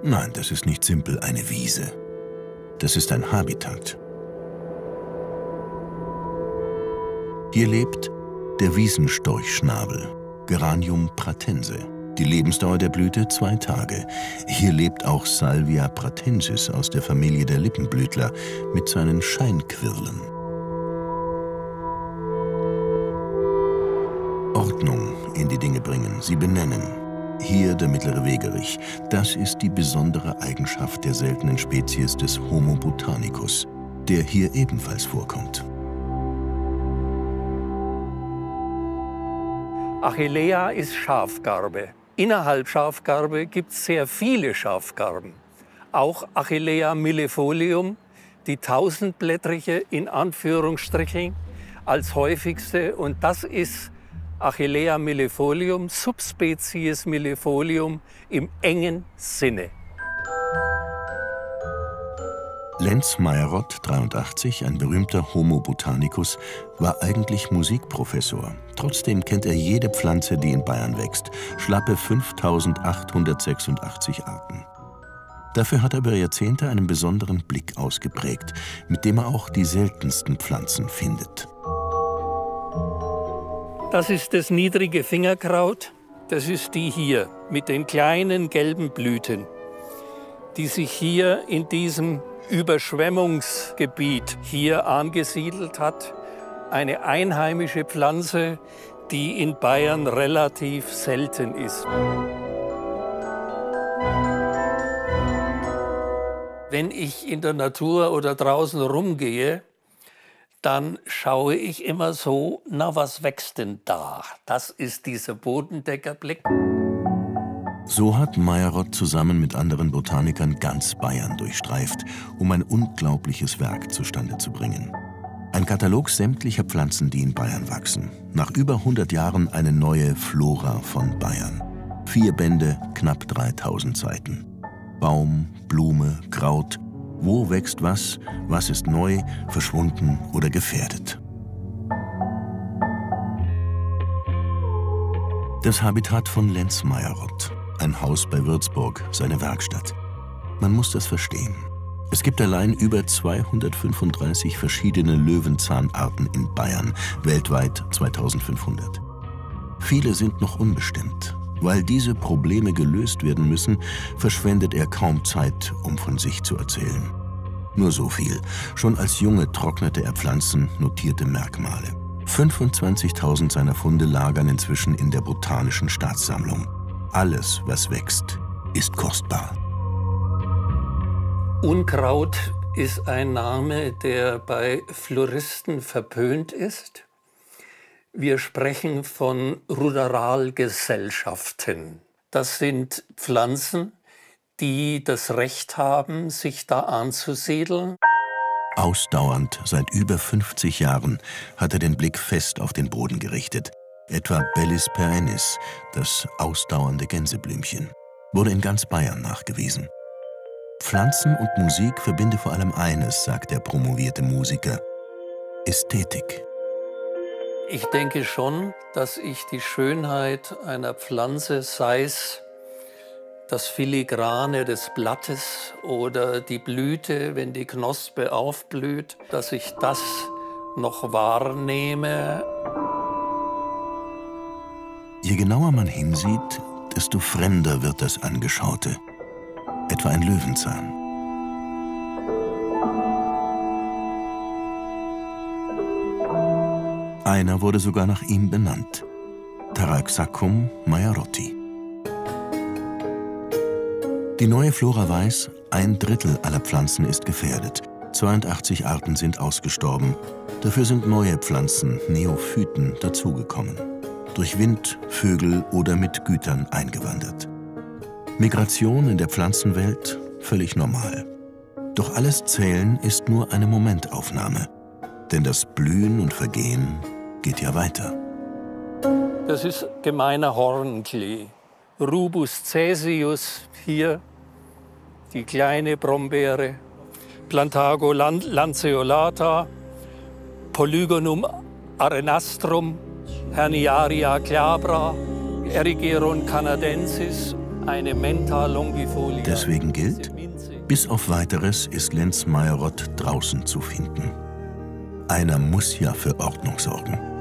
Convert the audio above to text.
Nein, das ist nicht simpel eine Wiese. Das ist ein Habitat. Hier lebt der Wiesenstorchschnabel, Geranium pratense. Die Lebensdauer der Blüte 2 Tage. Hier lebt auch Salvia pratensis aus der Familie der Lippenblütler mit seinen Scheinquirlen. Ordnung in die Dinge bringen, sie benennen. Hier der mittlere Wegerich. Das ist die besondere Eigenschaft der seltenen Spezies des Homo botanicus, der hier ebenfalls vorkommt. Achillea ist Schafgarbe. Innerhalb Schafgarbe gibt es sehr viele Schafgarben. Auch Achillea millefolium, die tausendblättrige in Anführungsstrichen als häufigste. Und das ist Achillea millefolium, Subspezies millefolium im engen Sinne. Lenz Mayr-Rott, 83, ein berühmter Homo botanicus, war eigentlich Musikprofessor. Trotzdem kennt er jede Pflanze, die in Bayern wächst. Schlappe 5886 Arten. Dafür hat er über Jahrzehnte einen besonderen Blick ausgeprägt, mit dem er auch die seltensten Pflanzen findet. Das ist das niedrige Fingerkraut. Das ist die hier mit den kleinen gelben Blüten, die sich hier in diesem Überschwemmungsgebiet hier angesiedelt hat. Eine einheimische Pflanze, die in Bayern relativ selten ist. Wenn ich in der Natur oder draußen rumgehe, dann schaue ich immer so, na, was wächst denn da? Das ist dieser Bodendeckerblick. So hat Mayr-Rott zusammen mit anderen Botanikern ganz Bayern durchstreift, um ein unglaubliches Werk zustande zu bringen. Ein Katalog sämtlicher Pflanzen, die in Bayern wachsen. Nach über 100 Jahren eine neue Flora von Bayern. 4 Bände, knapp 3000 Seiten. Baum, Blume, Kraut. Wo wächst was ist neu, verschwunden oder gefährdet. Das Habitat von Lenz Mayr-Rott. Ein Haus bei Würzburg, seine Werkstatt. Man muss das verstehen. Es gibt allein über 235 verschiedene Löwenzahnarten in Bayern, weltweit 2500. Viele sind noch unbestimmt. Weil diese Probleme gelöst werden müssen, verschwendet er kaum Zeit, um von sich zu erzählen. Nur so viel. Schon als Junge trocknete er Pflanzen, notierte Merkmale. 25.000 seiner Funde lagern inzwischen in der Botanischen Staatssammlung. Alles, was wächst, ist kostbar. Unkraut ist ein Name, der bei Floristen verpönt ist. Wir sprechen von Ruderalgesellschaften. Das sind Pflanzen, die das Recht haben, sich da anzusiedeln. Ausdauernd, seit über 50 Jahren, hat er den Blick fest auf den Boden gerichtet. Etwa Bellis perennis, das ausdauernde Gänseblümchen, wurde in ganz Bayern nachgewiesen. Pflanzen und Musik verbinde vor allem eines, sagt der promovierte Musiker: Ästhetik. Ich denke schon, dass ich die Schönheit einer Pflanze, sei es das Filigrane des Blattes oder die Blüte, wenn die Knospe aufblüht, dass ich das noch wahrnehme. Je genauer man hinsieht, desto fremder wird das Angeschaute. Etwa ein Löwenzahn. Einer wurde sogar nach ihm benannt: Taraxacum mayr-rotti. Die neue Flora weiß, 1/3 aller Pflanzen ist gefährdet. 82 Arten sind ausgestorben. Dafür sind neue Pflanzen, Neophyten, dazugekommen. Durch Wind, Vögel oder mit Gütern eingewandert. Migration in der Pflanzenwelt völlig normal. Doch alles Zählen ist nur eine Momentaufnahme. Denn das Blühen und Vergehen geht ja weiter. Das ist gemeiner Hornklee. Rubus caesius, hier die kleine Brombeere. Plantago lanceolata, Polygonum arenastrum, Herniaria glabra, Erigeron canadensis eine Menta longifolia. Deswegen gilt, bis auf Weiteres ist Lenz Mayarott draußen zu finden. Einer muss ja für Ordnung sorgen.